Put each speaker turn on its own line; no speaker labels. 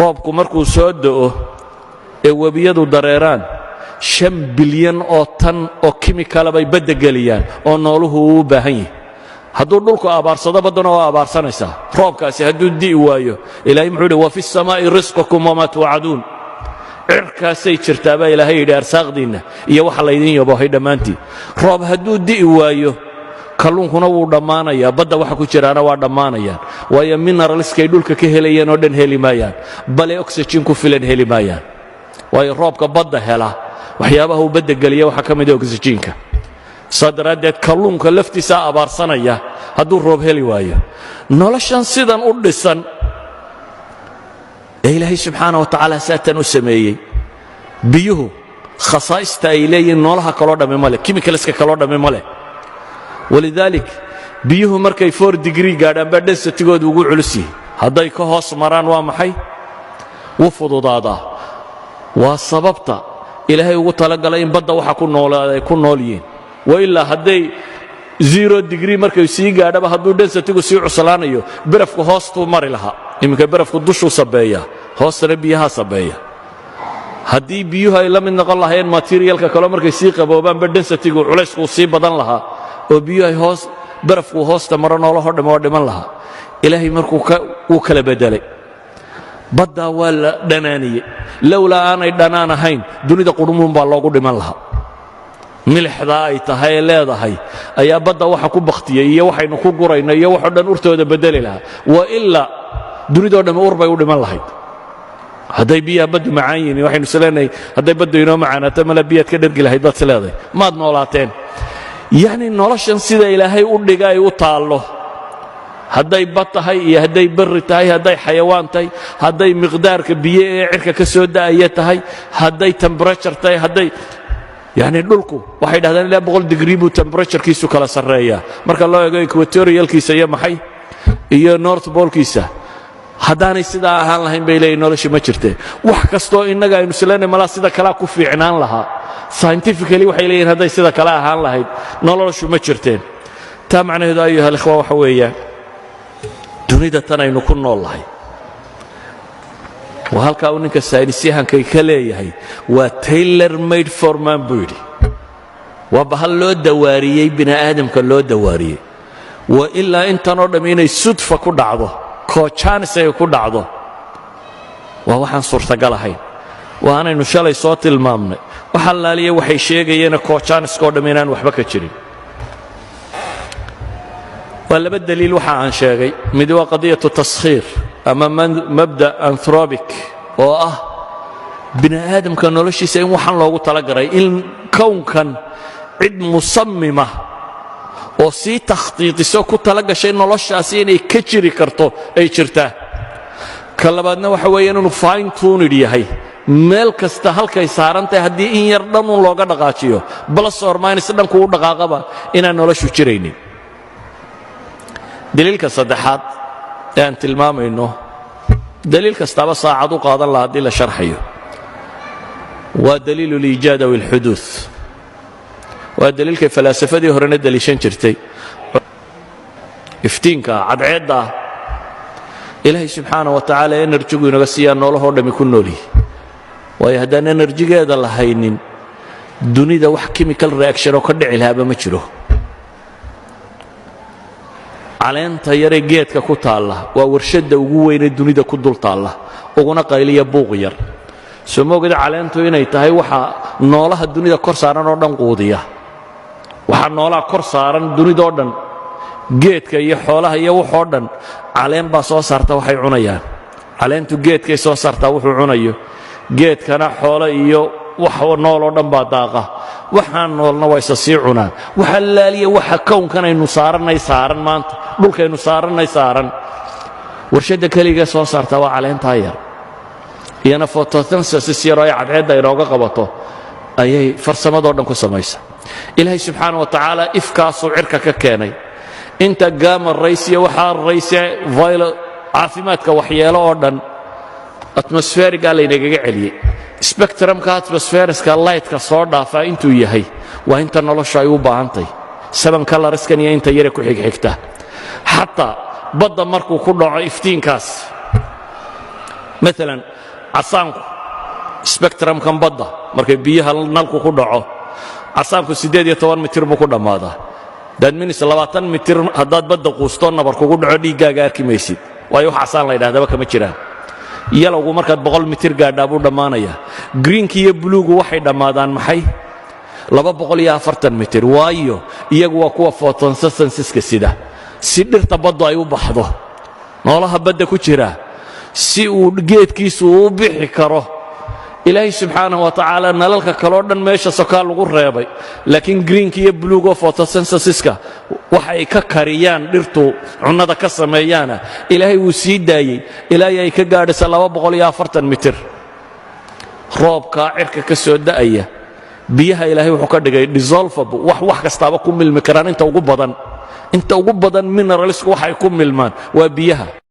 roobku markuu soo da'o ee webiyadu dareeraan 5 bilyan oo tan oo chemical bay badda geliyaan oo nooluhu u baahan yahay hadduu dhulku abaarsado baddana waa abaarsanaysaa roobkaasi hadduu di'i waayo ilaahay muxuu yidhi wa fi samaa'i risqukum wamaa tuucaduun cirkaasay jirtaa baa ilaahay yidhi arsaaqdiinna iyo waxa laydin yaboohay dhammaantiin roob hadduu di'i waayo kalluunkuna wuu dhammaanayaa badda waxa ku jiraana waa dhammaanayaan waayo mineralskay dhulka ka helayeen oo dhan heli maayaan bale oxygen ku filan heli maayaan waayo roobka badda hela waxyaabaha uu badda geliya waxaa ka mid ah oxygenka saa daraaddeed kalluunka laftiisa abaarsanaya hadduu roob heli waayo noloshan sidan u dhisan ee ilaahay subxaana wa tacaala saatan u sameeyey biyuhu khasaa'ista ay leeyihiin noolaha kaloo dhammi ma leh chemicalska kaloo dhammi ma leh walidaalik biyuhu markay 4 degree gaadhaan baa densitigoodu ugu culus yihi hadday ka hoos maraan waa maxay wuu fududaadaa waa sababta ilaahay ugu talagalay in badda waxa ku noolaaday ku nool yihiin wailaa hadday 0 degree markay sii gaadhaba hadduu densitigu sii cuslaanayo barafku hoostuu mari lahaa iminka barafku dushuu sabeeya hoostana biyaha sabeeya haddii biyuhu ay la mid noqon lahayn materialka kale markay sii qaboobaanba densitigu culaysku sii badan lahaa oo biyuhu ay barafku hoosta maro noolahoo dhammo dhiman lahaa ilaahay markuu uu kala bedelay baddaa waa la dhanaaniyey lowlaa aanay dhanaan ahayn dunida qudhumuun baa loogu dhiman lahaa milixdaa ay tahay ee leedahay ayaa badda waxa ku bakhtiyey iyo waxaynu ku gurayno iyo waxoo dhan urtooda bedeli lahaa wa ilaa dunidoo dhammi ur bay u dhiman lahayd hadday biyaha baddu macaan yihiin waxaynu isleenahay hadday baddu inoo macaanaato mala biyaad ka dhergi lahayd baad isleedahay maad noolaateen yacni noloshan sida ilaahay u dhiga ay u taallo hadday bad tahay iyo hadday barri tahay hadday xayawaan tahay hadday miqdaarka biyo ee cirka ka soo da'aya tahay hadday temperature tahay hadday yacni dhulku waxay dhahdaan ilaa 100 degree buu temperaturekiisu kala sarreeyaa marka loo eego equatorialkiisa iyo maxay iyo north polkiisa haddaanay sidaa ahaan lahayn bay leeyihin nolosha ma jirteen wax kastoo innaga aynu isleenay malaa sida kalea ku fiicnaan lahaa scientifically waxay leeyihin hadday sida kale ahaan lahayd noloshu ma jirteen taa macnaheedu ayuha alikhwa waxa weeyaan dunida tan aynu ku nool lahay waa halkaa uu ninka saynisyahankay ka leeyahay waa tailor made for man buu yidhi waa bahal loo dawaariyey bini aadamka loo dawaariyey wa ilaa intanoo dhamm inay sudfa ku dhacdo koojanis ay ku dhacdo waa waxaan suurtagal ahayn waa anaynu shalay soo tilmaamnay wax allaaliya waxay sheegayeena koojaniskoo dhamm inaan waxba ka jirin waa laba daliil waxa aan sheegay mid waa qadiyatu taskhiir ama mabda anthropic oo ah bini aadamka noloshiisa in waxaan loogu talagalay in kownkan cid musammima oo sii takhtiitiso ku talagashay noloshaasi inay ka jiri karto ay jirtaa ka labaadna waxa weeyaan inuu fine tuned yahay meel kasta halkay saaran tahay haddii in yar dhanun looga dhaqaajiyo plus or minus dhanku u dhaqaaqaba inaan noloshu jiraynin daliilka saddexaad ee aan tilmaamayno daliil kastaaba saacad u qaadan laha haddii la sharxayo waa daliilu liijaad aw ilxuduud waa daliilkay falaasafadii horena daliishan jirtay iftiinka cadceedda ilaahay subxaana wa tacaala enerjigu inaga siiyaa noolahoo dhammi ku noolyihi waayo haddaan enerjigeeda la haynin dunida wax chemical reaction oo ka dhici lahaaba ma jiro caleenta yaree geedka ku taalla waa warshadda ugu weynee dunida ku dul taalla uguna qayliya buuq yar soo moogada caleentu inay tahay waxa noolaha dunida kor saaran oo dhan quudiya waxa noolaha kor saaran dunidoo dhan geedka iyo xoolaha iyo waxoo dhan caleen baa soo saarta waxay cunayaan caleentu geedkay soo saartaa wuxuu cunayo geedkana xoolo iyo wax nool oo dhan baa daaqa waxaan noolna waa isa sii cunaan waxa laaliya waxa kownkanaynu saarannay saaran maanta dhulkaynu saarannay saaran warshadda keliga soo saartaa waa caleentaa yar iyana photosynthesis yaroo ay cadceedda inooga qabato ayay farsamadoo dhan ku samaysa ilaahay subxaana wa tacaala ifkaasuu cirka ka keenay inta gaama raysiya waxaa rayse caafimaadka waxyeelo oo dhan atmosferigaa laynagaga celiyey spectrumka atmosferiska lightka soo dhaafaa intuu yahay waa inta noloshu ay u baahantahy 7 colorskan iyo inta yare ku xigxigta xataa badda markuu ku dhaco iftiinkaas maalan casaanku spectrumkan badda markay biyaha nalku ku dhaco casaanku 18 mitir buu ku dhammaadaa that means 20 mitir haddaad badda quusto nabar kugu dhaco dhiiggaaga arki maysid waayo wax casaan la yidhahdaba kama jiraan yalowgu markaad 100 mitir gaadhaa buu dhammaanayaa greenki iyo bluegu waxay dhammaadaan maxay 240 mitir waayo iyagu waa kuwa photosynthesiska sida si dhirta baddu ay u baxdo noolaha badda ku jira si uu geedkiisu u bixi karo ilaahay subxaanahu wa tacaala nalalka kaloo dhan meesha sokaa lagu reebay laakiin greenka iyo bluego photosynthesiska waxay ka kariyaan dhirtu cunnada ka sameeyaana ilaahay wuu sii daayey ilaahay ay ka gaadhaysa 240 mitir roobkaa cirka ka soo da'aya biyaha ilaahay wuxuu ka dhigay dissolvable wax kastaaba ku milmi karaan inta ugu badan mineralsku waxay ku milmaan waa biyaha